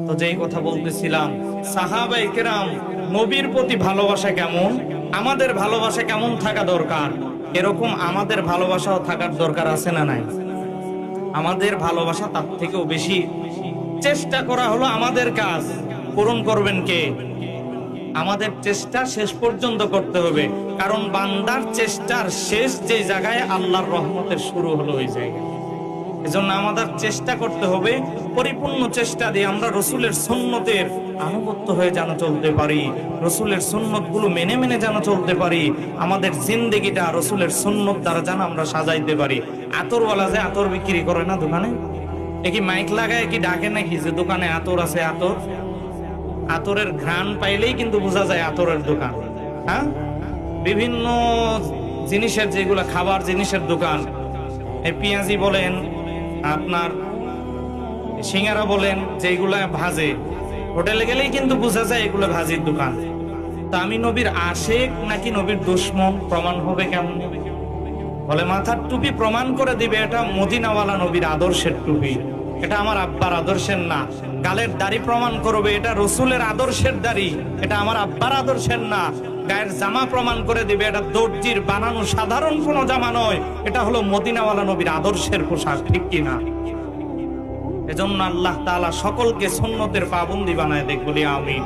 তো যেই কথা বলতেছিলাম, সাহাবায়ে কেরাম নবীর প্রতি ভালোবাসা কেমন, আমাদের ভালোবাসা কেমন থাকা দরকার, এরকম আমাদের ভালোবাসাও থাকার দরকার আছে না নাই? আমাদের ভালোবাসা তার থেকেও বেশি চেষ্টা করা হলো আমাদের কাজ, পূরণ করবেন কে? আমাদের চেষ্টা শেষ পর্যন্ত করতে হবে, কারণ বান্দার চেষ্টার শেষ যে জায়গায় আল্লাহর রহমতের শুরু হলো ওই জায়গায়। এজন্য আমাদের চেষ্টা করতে হবে, পরিপূর্ণ চেষ্টা দিয়ে আমরা রসুলের সুন্নতের আনুগত্য হয়ে যেন চলতে পারি, রসুলের সুন্নত গুলো মেনে মেনে যেন চলতে পারি, আমাদের জিন্দেগিটা রসুলের সুন্নত দ্বারা যেন আমরা সাজাইতে পারি। আতরওয়ালা যে আতর বিক্রি করে না দোকানে, কি মাইক লাগায় কি ডাকে নাকি যে দোকানে আতর আছে? আতর, আতরের ঘ্রাণ পাইলেই কিন্তু বোঝা যায় আতরের দোকান। হ্যাঁ, বিভিন্ন জিনিসের, যেগুলো খাবার জিনিসের দোকান, এই পেঁয়াজি বলেন, আপনার সিঙ্গারা বলেন, যেগুলা ভাজে, হোটেলে গেলেই কিন্তু বোঝা যায় এগুলো ভাজির দোকান। তা আমি নবীর আশেক নাকি নবীর দুশমন প্রমাণ হবে কেমন? বলে মাথার টুপি প্রমাণ করে দিবে এটা মদিনাওয়ালা নবীর আদর্শের টুপি, এটা আমার আব্বার আদর্শের না। গালের দাড়ি প্রমাণ করবে এটা রসুলের আদর্শের দাড়ি, এটা আমার আব্বার আদর্শের না। গায়ের জামা প্রমাণ করে দিবে এটা দর্জির বানানো সাধারণ কোনো জামা নয়, এটা হলো মদিনাওয়ালা নবীর আদর্শের পোশাক, ঠিক কিনা? এজন্য আল্লাহ তাআলা সকলকে সুন্নতের পাবন্দি বানায় দেখ, বলি আমিন।